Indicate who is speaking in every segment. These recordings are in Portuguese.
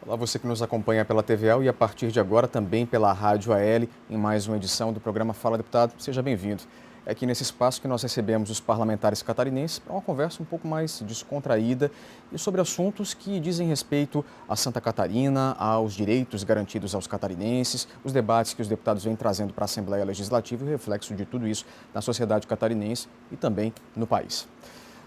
Speaker 1: Olá, você que nos acompanha pela TVL e a partir de agora também pela Rádio AL, em mais uma edição do programa Fala Deputado. Seja bem-vindo. É aqui nesse espaço que nós recebemos os parlamentares catarinenses para uma conversa um pouco mais descontraída e sobre assuntos que dizem respeito a Santa Catarina, aos direitos garantidos aos catarinenses, os debates que os deputados vêm trazendo para a Assembleia Legislativa e o reflexo de tudo isso na sociedade catarinense e também no país.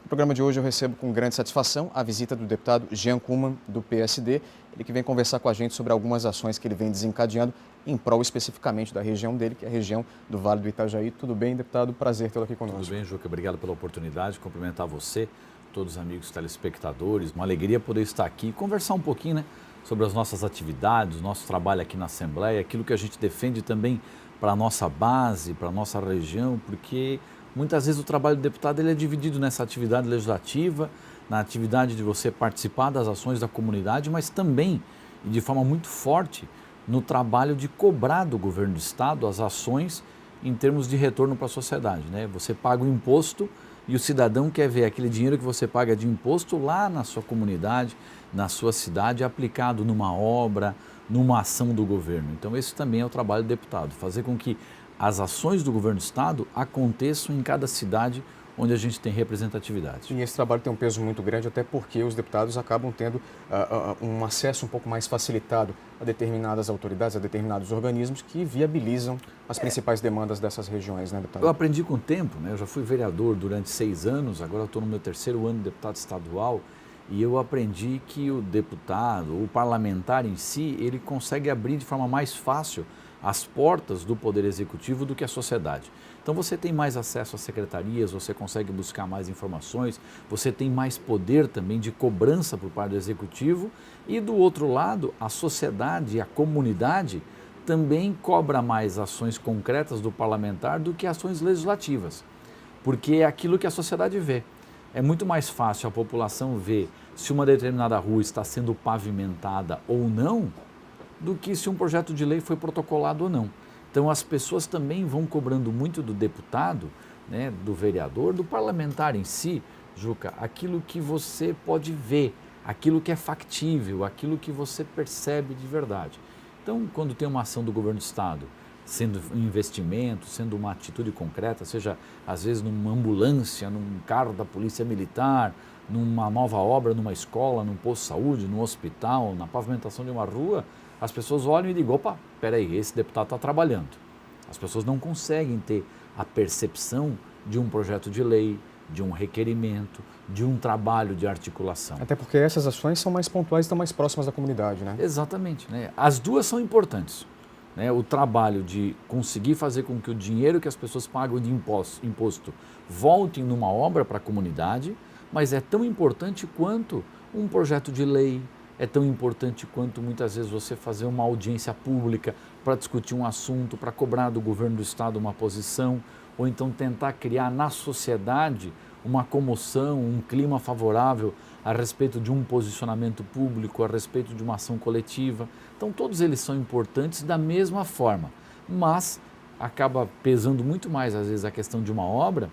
Speaker 1: No programa de hoje eu recebo com grande satisfação a visita do deputado Jean Kuman, do PSD, ele que vem conversar com a gente sobre algumas ações que ele vem desencadeando em prol especificamente da região dele, que é a região do Vale do Itajaí. Tudo bem, deputado? Prazer tê-lo aqui conosco.
Speaker 2: Tudo bem, Juca. Obrigado pela oportunidade, cumprimentar você, todos os amigos telespectadores. Uma alegria poder estar aqui e conversar um pouquinho, sobre as nossas atividades, o nosso trabalho aqui na Assembleia, aquilo que a gente defende também para a nossa base, para a nossa região, porque muitas vezes o trabalho do deputado ele é dividido nessa atividade legislativa, na atividade de você participar das ações da comunidade, mas também, e de forma muito forte, no trabalho de cobrar do governo do estado as ações em termos de retorno para a sociedade. Você paga o imposto e o cidadão quer ver aquele dinheiro que você paga de imposto lá na sua comunidade, na sua cidade, aplicado numa obra, numa ação do governo. Então esse também é o trabalho do deputado, fazer com que as ações do governo do estado aconteçam em cada cidade onde a gente tem representatividade.
Speaker 1: E esse trabalho tem um peso muito grande, até porque os deputados acabam tendo um acesso um pouco mais facilitado a determinadas autoridades, a determinados organismos que viabilizam as principais demandas dessas regiões, né, deputado?
Speaker 2: Eu aprendi com o tempo, eu já fui vereador durante 6 anos, agora estou no meu 3º ano de deputado estadual, e eu aprendi que o deputado, o parlamentar em si, ele consegue abrir de forma mais fácil as portas do Poder Executivo do que a sociedade. Então você tem mais acesso às secretarias, você consegue buscar mais informações, você tem mais poder também de cobrança por parte do Executivo e do outro lado, a sociedade, a comunidade também cobra mais ações concretas do parlamentar do que ações legislativas, porque é aquilo que a sociedade vê. É muito mais fácil a população ver se uma determinada rua está sendo pavimentada ou não, do que se um projeto de lei foi protocolado ou não. Então as pessoas também vão cobrando muito do deputado, do vereador, do parlamentar em si, Juca, aquilo que você pode ver, aquilo que é factível, aquilo que você percebe de verdade. Então quando tem uma ação do governo do estado, sendo um investimento, sendo uma atitude concreta, seja às vezes numa ambulância, num carro da polícia militar, numa nova obra, numa escola, num posto de saúde, num hospital, na pavimentação de uma rua, as pessoas olham e digam, opa, peraí, esse deputado está trabalhando. As pessoas não conseguem ter a percepção de um projeto de lei, de um requerimento, de um trabalho de articulação.
Speaker 1: Até porque essas ações são mais pontuais e estão mais próximas da comunidade, né?
Speaker 2: Exatamente. As duas são importantes. O trabalho de conseguir fazer com que o dinheiro que as pessoas pagam de imposto volte numa obra para a comunidade, mas é tão importante quanto um projeto de lei, é tão importante quanto muitas vezes você fazer uma audiência pública para discutir um assunto, para cobrar do governo do estado uma posição, ou então tentar criar na sociedade uma comoção, um clima favorável a respeito de um posicionamento público, a respeito de uma ação coletiva. Então todos eles são importantes da mesma forma, mas acaba pesando muito mais às vezes a questão de uma obra,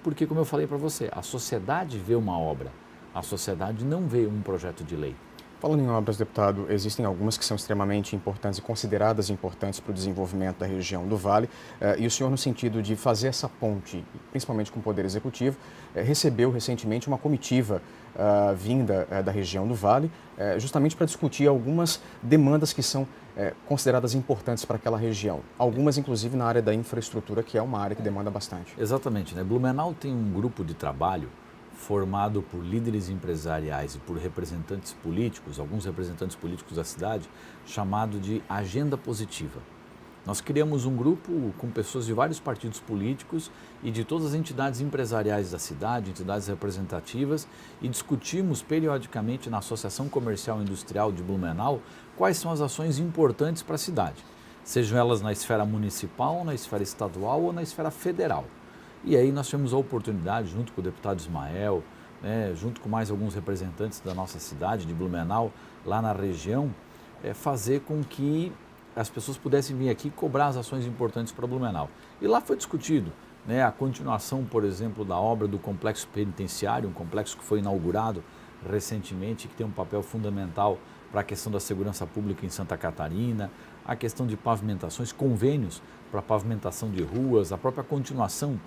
Speaker 2: porque como eu falei para você, a sociedade vê uma obra, a sociedade não vê um projeto de lei.
Speaker 1: Falando em obras, deputado, existem algumas que são extremamente importantes e consideradas importantes para o desenvolvimento da região do Vale. E o senhor, no sentido de fazer essa ponte, principalmente com o Poder Executivo, recebeu recentemente uma comitiva vinda da região do Vale, justamente para discutir algumas demandas que são consideradas importantes para aquela região. Algumas, inclusive, na área da infraestrutura, que é uma área que demanda bastante.
Speaker 2: Exatamente. Blumenau tem um grupo de trabalho formado por líderes empresariais e por representantes políticos, alguns representantes políticos da cidade, chamado de Agenda Positiva. Nós criamos um grupo com pessoas de vários partidos políticos e de todas as entidades empresariais da cidade, entidades representativas, e discutimos periodicamente na Associação Comercial e Industrial de Blumenau quais são as ações importantes para a cidade, sejam elas na esfera municipal, na esfera estadual ou na esfera federal. E aí nós tivemos a oportunidade, junto com o deputado Ismael, junto com mais alguns representantes da nossa cidade, de Blumenau, lá na região, fazer com que as pessoas pudessem vir aqui cobrar as ações importantes para Blumenau. E lá foi discutido a continuação, por exemplo, da obra do complexo penitenciário, um complexo que foi inaugurado recentemente, que tem um papel fundamental para a questão da segurança pública em Santa Catarina, a questão de pavimentações, convênios para pavimentação de ruas, a própria continuação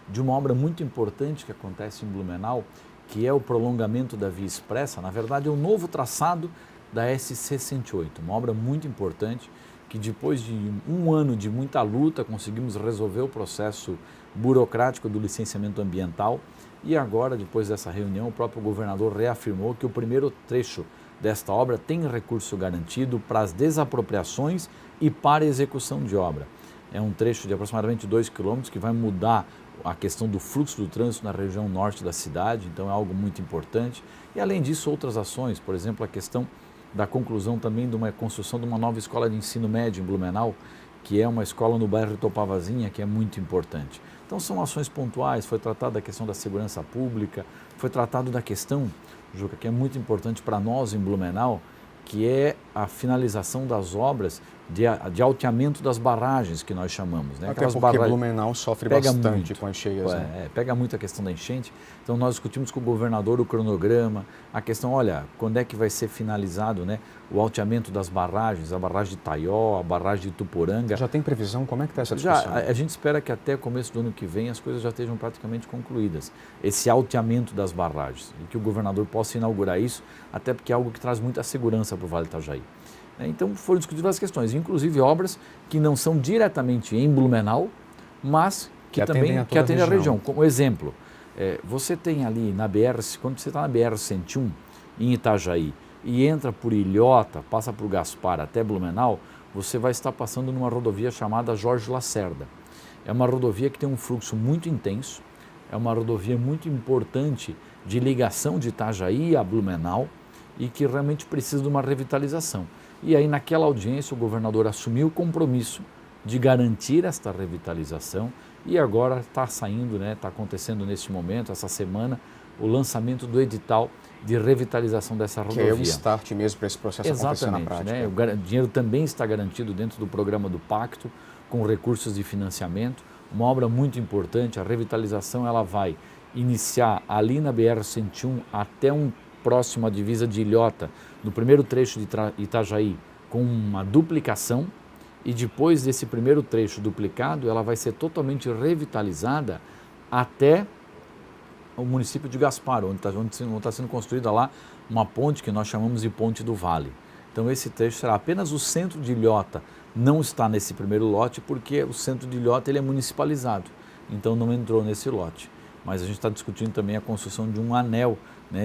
Speaker 2: de uma obra muito importante que acontece em Blumenau, que é o prolongamento da Via Expressa, na verdade é o novo traçado da SC 108, uma obra muito importante que depois de um ano de muita luta conseguimos resolver o processo burocrático do licenciamento ambiental e agora, depois dessa reunião, o próprio governador reafirmou que o primeiro trecho desta obra tem recurso garantido para as desapropriações e para a execução de obra. É um trecho de aproximadamente 2 quilômetros que vai mudar a questão do fluxo do trânsito na região norte da cidade, então é algo muito importante. E além disso, outras ações, por exemplo, a questão da conclusão também de uma construção de uma nova escola de ensino médio em Blumenau, que é uma escola no bairro Topavazinha, que é muito importante. Então são ações pontuais, foi tratada a questão da segurança pública, foi tratado da questão, Juca, que é muito importante para nós em Blumenau, que é a finalização das obras de alteamento das barragens, que nós chamamos. Né?
Speaker 1: Até porque Blumenau sofre bastante com as cheias.
Speaker 2: Pega muito a questão da enchente. Então nós discutimos com o governador o cronograma, a questão, olha, quando é que vai ser finalizado, né, o alteamento das barragens, a barragem de Taió, a barragem de Tuporanga.
Speaker 1: Já tem previsão? Como é que está essa discussão?
Speaker 2: A gente espera que até o começo do ano que vem as coisas já estejam praticamente concluídas. Esse alteamento das barragens, e que o governador possa inaugurar isso, até porque é algo que traz muita segurança para o Vale do Itajaí. Então foram discutidas as questões, inclusive obras que não são diretamente em Blumenau, mas que também atendem a região. Como exemplo, você tem ali na BR, quando você está na BR-101 em Itajaí e entra por Ilhota, passa por Gaspar até Blumenau, você vai estar passando numa rodovia chamada Jorge Lacerda. É uma rodovia que tem um fluxo muito intenso, é uma rodovia muito importante de ligação de Itajaí a Blumenau e que realmente precisa de uma revitalização. E aí naquela audiência o governador assumiu o compromisso de garantir esta revitalização e agora está saindo, está acontecendo neste momento, essa semana, o lançamento do edital de revitalização dessa rodovia.
Speaker 1: Que é o start mesmo para esse processo acontecer na prática.
Speaker 2: O dinheiro também está garantido dentro do programa do Pacto, com recursos de financiamento, uma obra muito importante. A revitalização ela vai iniciar ali na BR-101 até próximo à divisa de Ilhota, no primeiro trecho de Itajaí, com uma duplicação, e depois desse primeiro trecho duplicado, ela vai ser totalmente revitalizada até o município de Gaspar, onde está sendo construída lá uma ponte que nós chamamos de Ponte do Vale. Então esse trecho será apenas o centro de Ilhota, não está nesse primeiro lote, porque o centro de Ilhota ele é municipalizado, então não entrou nesse lote. Mas a gente está discutindo também a construção de um anel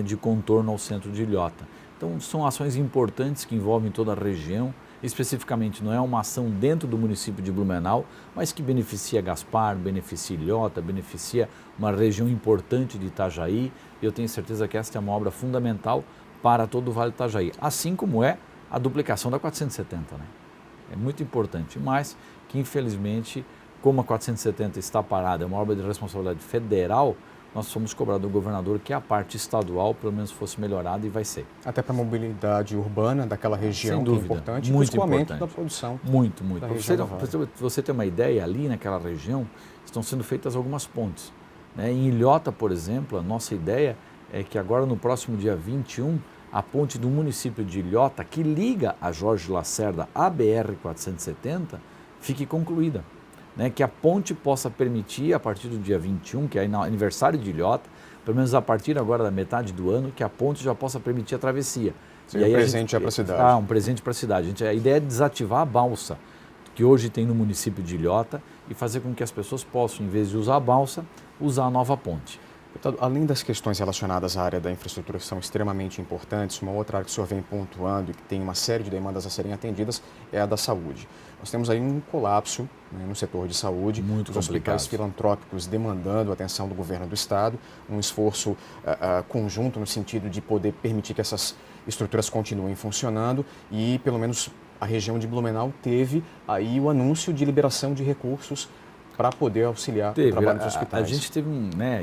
Speaker 2: de contorno ao centro de Ilhota. Então são ações importantes que envolvem toda a região, especificamente não é uma ação dentro do município de Blumenau, mas que beneficia Gaspar, beneficia Ilhota, beneficia uma região importante de Itajaí, e eu tenho certeza que esta é uma obra fundamental para todo o Vale do Itajaí, assim como é a duplicação da 470. É muito importante, mas que infelizmente, como a 470 está parada, é uma obra de responsabilidade federal, nós fomos cobrados do governador que a parte estadual pelo menos fosse melhorada e vai ser.
Speaker 1: Até para a mobilidade urbana daquela região,
Speaker 2: sem dúvida,
Speaker 1: que é importante,
Speaker 2: muito
Speaker 1: e o escoamento
Speaker 2: importante.
Speaker 1: da produção.
Speaker 2: Muito.
Speaker 1: Para
Speaker 2: você ter uma ideia, ali naquela região estão sendo feitas algumas pontes. Em Ilhota, por exemplo, a nossa ideia é que agora no próximo dia 21, a ponte do município de Ilhota, que liga a Jorge Lacerda à BR-470, fique concluída. Que a ponte possa permitir, a partir do dia 21, que é aniversário de Ilhota, pelo menos a partir agora da metade do ano, que a ponte já possa permitir a travessia.
Speaker 1: Seria um presente já para a cidade.
Speaker 2: Um presente para a cidade. A ideia é desativar a balsa, que hoje tem no município de Ilhota, e fazer com que as pessoas possam, em vez de usar a balsa, usar a nova ponte.
Speaker 1: Deputado, além das questões relacionadas à área da infraestrutura que são extremamente importantes, uma outra área que o senhor vem pontuando e que tem uma série de demandas a serem atendidas é a da saúde. Nós temos aí um colapso no setor de saúde,
Speaker 2: muito
Speaker 1: os hospitais filantrópicos demandando a atenção do governo do estado, um esforço conjunto no sentido de poder permitir que essas estruturas continuem funcionando e pelo menos a região de Blumenau teve aí o anúncio de liberação de recursos para poder auxiliar o trabalho dos hospitais.
Speaker 2: A gente teve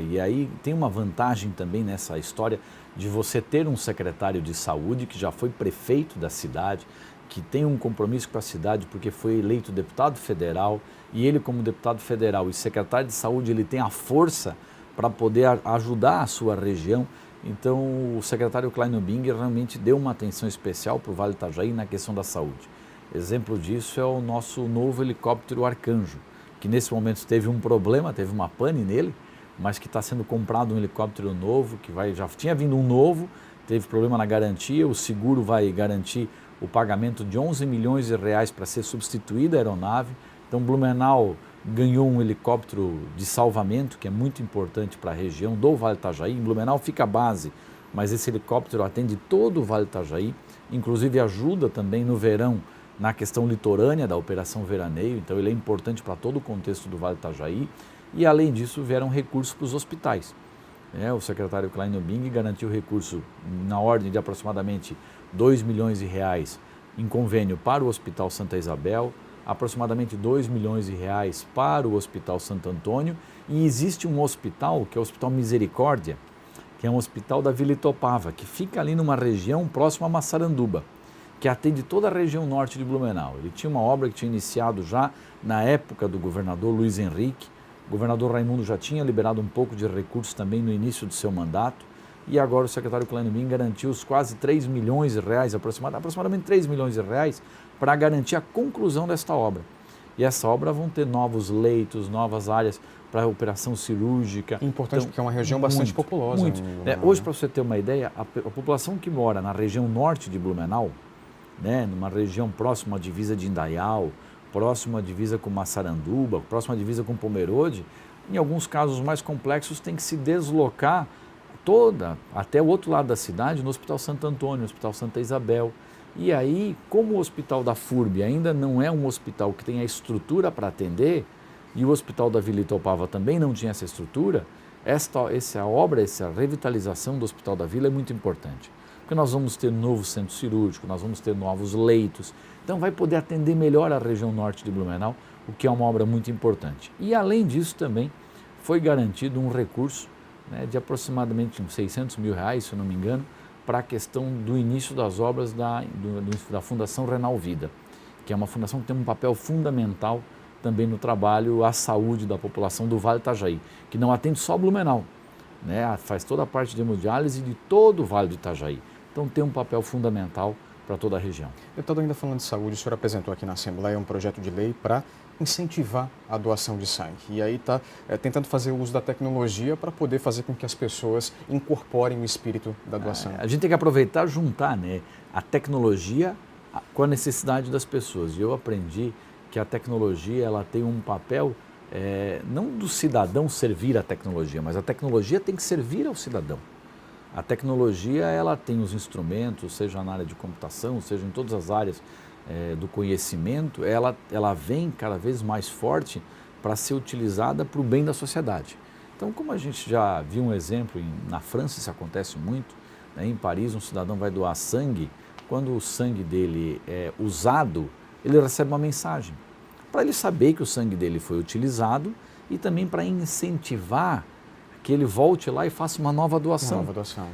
Speaker 2: e aí tem uma vantagem também nessa história de você ter um secretário de saúde que já foi prefeito da cidade, que tem um compromisso com a cidade porque foi eleito deputado federal, e ele como deputado federal e secretário de saúde, ele tem a força para poder ajudar a sua região. Então, o secretário Kleinobing realmente deu uma atenção especial para o Vale do Itajaí na questão da saúde. Exemplo disso é o nosso novo helicóptero Arcanjo, que nesse momento teve um problema, teve uma pane nele, mas que está sendo comprado um helicóptero novo, já tinha vindo um novo, teve problema na garantia, o seguro vai garantir o pagamento de 11 milhões de reais para ser substituída a aeronave. Então, Blumenau ganhou um helicóptero de salvamento, que é muito importante para a região do Vale do Itajaí. Em Blumenau fica a base, mas esse helicóptero atende todo o Vale do Itajaí, inclusive ajuda também no verão na questão litorânea da Operação Veraneio, então ele é importante para todo o contexto do Vale do Itajaí. E além disso vieram recursos para os hospitais. O secretário Kleinobing garantiu recurso na ordem de aproximadamente 2 milhões de reais em convênio para o Hospital Santa Isabel, aproximadamente 2 milhões de reais para o Hospital Santo Antônio, e existe um hospital, que é o Hospital Misericórdia, que é um hospital da Vila Itopava, que fica ali numa região próxima a Massaranduba, que atende toda a região norte de Blumenau. Ele tinha uma obra que tinha iniciado já na época do governador Luiz Henrique. O governador Raimundo já tinha liberado um pouco de recursos também no início do seu mandato, e agora o secretário Kleinobing garantiu os quase 3 milhões de reais, aproximadamente 3 milhões de reais, para garantir a conclusão desta obra. E essa obra vão ter novos leitos, novas áreas para a operação cirúrgica.
Speaker 1: Importante, então, porque é uma região bastante populosa.
Speaker 2: Muito. Hoje, para você ter uma ideia, a população que mora na região norte de Blumenau, numa região próxima à divisa de Indaial, próxima à divisa com Massaranduba, próxima à divisa com Pomerode, em alguns casos mais complexos tem que se deslocar até o outro lado da cidade, no Hospital Santo Antônio, no Hospital Santa Isabel. E aí, como o Hospital da FURB ainda não é um hospital que tem a estrutura para atender, e o Hospital da Vila Itopava também não tinha essa estrutura, essa obra, essa revitalização do Hospital da Vila é muito importante. Porque nós vamos ter um novo centro cirúrgico, nós vamos ter novos leitos, então vai poder atender melhor a região norte de Blumenau, o que é uma obra muito importante. E além disso também foi garantido um recurso de aproximadamente uns 600 mil reais, se eu não me engano, para a questão do início das obras da Fundação Renal Vida, que é uma fundação que tem um papel fundamental também no trabalho à saúde da população do Vale do Itajaí, que não atende só Blumenau, faz toda a parte de hemodiálise de todo o Vale do Itajaí. Então tem um papel fundamental para toda a região.
Speaker 1: Deputado, ainda falando de saúde, o senhor apresentou aqui na Assembleia um projeto de lei para incentivar a doação de sangue. E aí está tentando fazer uso da tecnologia para poder fazer com que as pessoas incorporem o espírito da doação.
Speaker 2: A gente tem que aproveitar e juntar a tecnologia com a necessidade das pessoas. E eu aprendi que a tecnologia ela tem um papel não do cidadão servir à tecnologia, mas a tecnologia tem que servir ao cidadão. A tecnologia ela tem os instrumentos, seja na área de computação, seja em todas as áreas do conhecimento, ela vem cada vez mais forte para ser utilizada para o bem da sociedade. Então, como a gente já viu um exemplo, na França isso acontece muito, em Paris um cidadão vai doar sangue, quando o sangue dele é usado, ele recebe uma mensagem, para ele saber que o sangue dele foi utilizado e também para incentivar que ele volte lá e faça uma nova doação.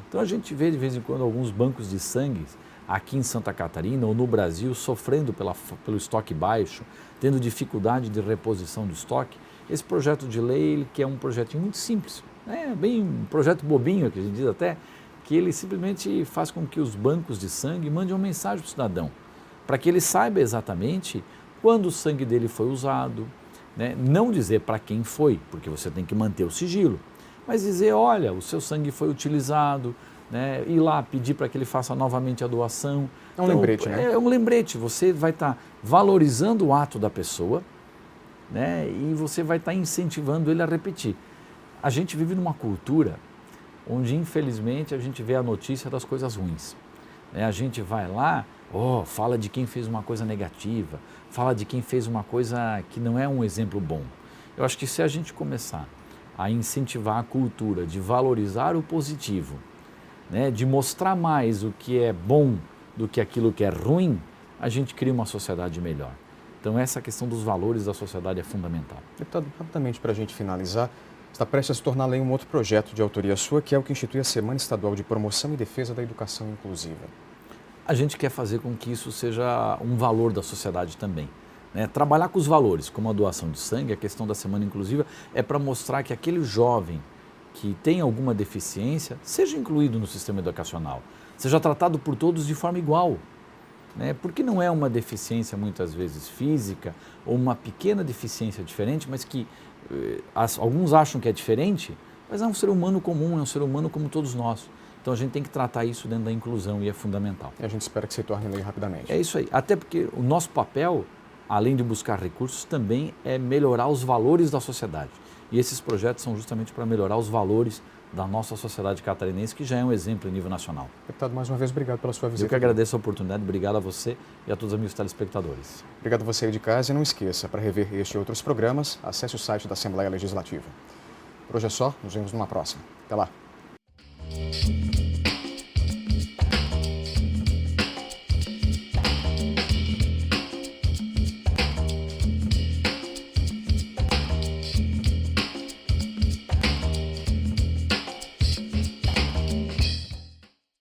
Speaker 2: Então a gente vê de vez em quando alguns bancos de sangue aqui em Santa Catarina ou no Brasil sofrendo pelo estoque baixo, tendo dificuldade de reposição do estoque. Esse projeto de lei, ele que é um projetinho muito simples, bem um projeto bobinho, que a gente diz até, que ele simplesmente faz com que os bancos de sangue mandem uma mensagem para o cidadão, para que ele saiba exatamente quando o sangue dele foi usado, não dizer para quem foi, porque você tem que manter o sigilo, mas dizer, olha, o seu sangue foi utilizado, ir lá pedir para que ele faça novamente a doação.
Speaker 1: É um lembrete,
Speaker 2: É um lembrete, você vai estar valorizando o ato da pessoa, e você vai estar incentivando ele a repetir. A gente vive numa cultura onde, infelizmente, a gente vê a notícia das coisas ruins. A gente vai lá, fala de quem fez uma coisa negativa, fala de quem fez uma coisa que não é um exemplo bom. Eu acho que se a gente começar a incentivar a cultura de valorizar o positivo, de mostrar mais o que é bom do que aquilo que é ruim, a gente cria uma sociedade melhor. Então essa questão dos valores da sociedade é fundamental.
Speaker 1: Deputado, rapidamente para a gente finalizar, está prestes a se tornar lei um outro projeto de autoria sua, que é o que institui a Semana Estadual de Promoção e Defesa da Educação Inclusiva.
Speaker 2: A gente quer fazer com que isso seja um valor da sociedade também. Trabalhar com os valores, como a doação de sangue, a questão da Semana Inclusiva, é para mostrar que aquele jovem que tem alguma deficiência, seja incluído no sistema educacional, seja tratado por todos de forma igual. Né? Porque não é uma deficiência muitas vezes física ou uma pequena deficiência diferente, mas que alguns acham que é diferente, mas é um ser humano comum, é um ser humano como todos nós. Então a gente tem que tratar isso dentro da inclusão e é fundamental.
Speaker 1: E a gente espera que se torne lei rapidamente.
Speaker 2: É isso aí, até porque o nosso papel, além de buscar recursos, também é melhorar os valores da sociedade. E esses projetos são justamente para melhorar os valores da nossa sociedade catarinense, que já é um exemplo em nível nacional.
Speaker 1: Deputado, mais uma vez, obrigado pela sua visita.
Speaker 2: Eu que agradeço a oportunidade, obrigado a você e a todos os amigos telespectadores.
Speaker 1: Obrigado a você aí de casa e não esqueça, para rever este e outros programas, acesse o site da Assembleia Legislativa. Por hoje é só, nos vemos numa próxima. Até lá.